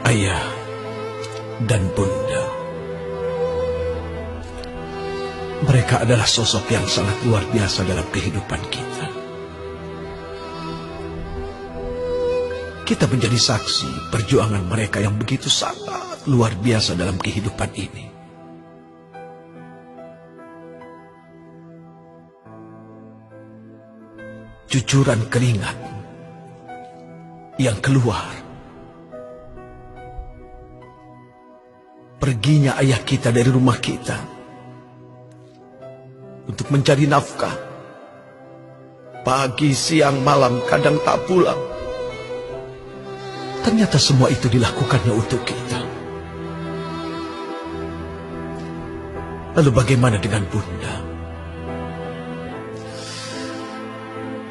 ayah dan bunda. Mereka adalah sosok yang sangat luar biasa dalam kehidupan kita. Kita menjadi saksi perjuangan mereka yang begitu sangat luar biasa dalam kehidupan ini. Cucuran keringat yang keluar, perginya ayah kita dari rumah kita untuk mencari nafkah, pagi, siang, malam, kadang tak pulang. Ternyata semua itu dilakukannya untuk kita. Lalu bagaimana dengan bunda?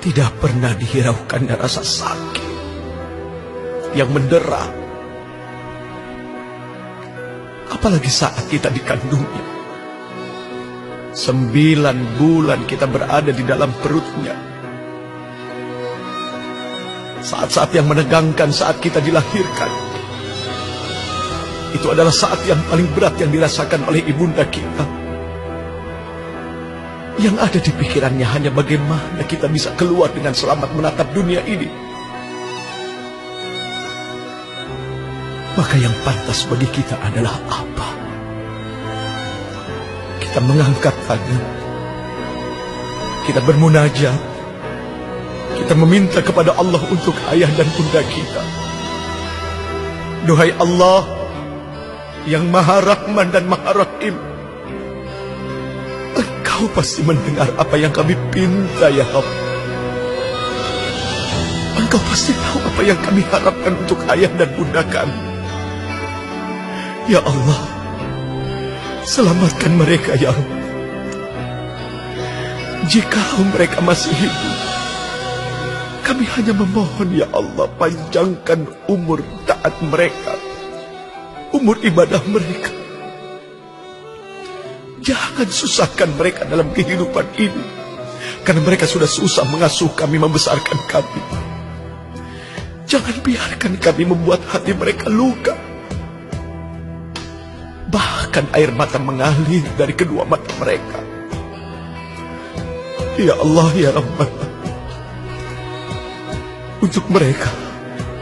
Tidak pernah dihiraukannya rasa sakit yang mendera, apalagi saat kita dikandungnya. 9 bulan kita berada di dalam perutnya. Saat-saat yang menegangkan saat kita dilahirkan, itu adalah saat yang paling berat yang dirasakan oleh ibunda kita. Yang ada di pikirannya hanya bagaimana kita bisa keluar dengan selamat menatap dunia ini. Maka yang pantas bagi kita adalah apa? Kita mengangkat tangan, kita bermunajat, kita meminta kepada Allah untuk ayah dan bunda kita. Duhai Allah yang Maha Rahman dan Maha Rahim, Engkau pasti mendengar apa yang kami pinta, ya Allah. Engkau pasti tahu apa yang kami harapkan untuk ayah dan bunda kami. Ya Allah, selamatkan mereka, ya Allah. Jikalau mereka masih hidup, kami hanya memohon, ya Allah, panjangkan umur taat mereka, umur ibadah mereka. Jangan susahkan mereka dalam kehidupan ini, karena mereka sudah susah mengasuh kami, membesarkan kami. Jangan biarkan kami membuat hati mereka luka. Bahkan air mata mengalir dari kedua mata mereka. Ya Allah, ya Rabbana, untuk mereka,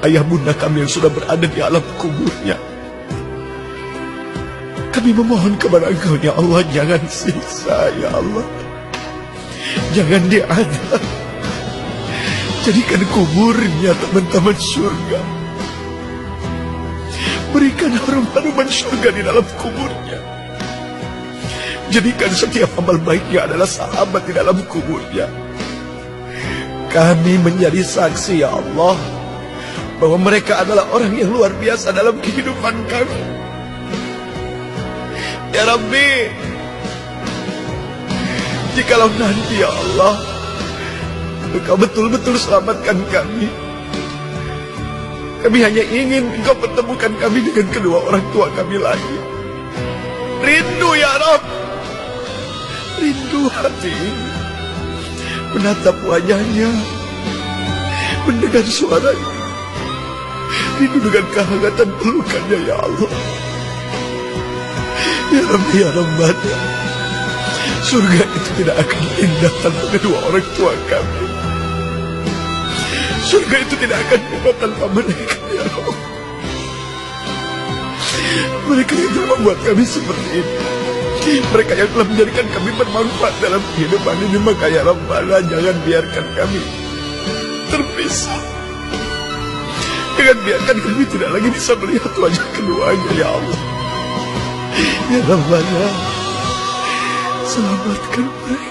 ayah bunda kami yang sudah berada di alam kuburnya, kami memohon kepada Engkau, ya Allah, jangan siksa, ya Allah. Jangan diadab. Jadikan kuburnya teman-teman surga. Berikan harum-haruman surga di dalam kuburnya. Jadikan setiap amal baiknya adalah sahabat di dalam kuburnya. Kami menjadi saksi, ya Allah, bahwa mereka adalah orang yang luar biasa dalam kehidupan kami. Ya Rabbi, jikalau nanti, ya Allah, Engkau betul-betul selamatkan kami, kami hanya ingin Engkau pertemukan kami dengan kedua orang tua kami lagi. Rindu, ya Rabb, rindu hati menatap wajahnya, mendengar suaranya, rindu dengan kehangatan pelukannya, ya Allah. Ya Rabbi, ya Rabbana, surga itu tidak akan indah tanpa kedua orang tua kami. Surga itu tidak akan indah tanpa mereka, ya Allah. Mereka yang telah membuat kami seperti ini, mereka yang telah menjadikan kami bermanfaat dalam kehidupan ini. Maka ya Rabbana, jangan biarkan kami terpisah. Jangan biarkan kami tidak lagi bisa melihat wajah keduanya, ya Allah. Ya Rabbana, selamatkan mereka.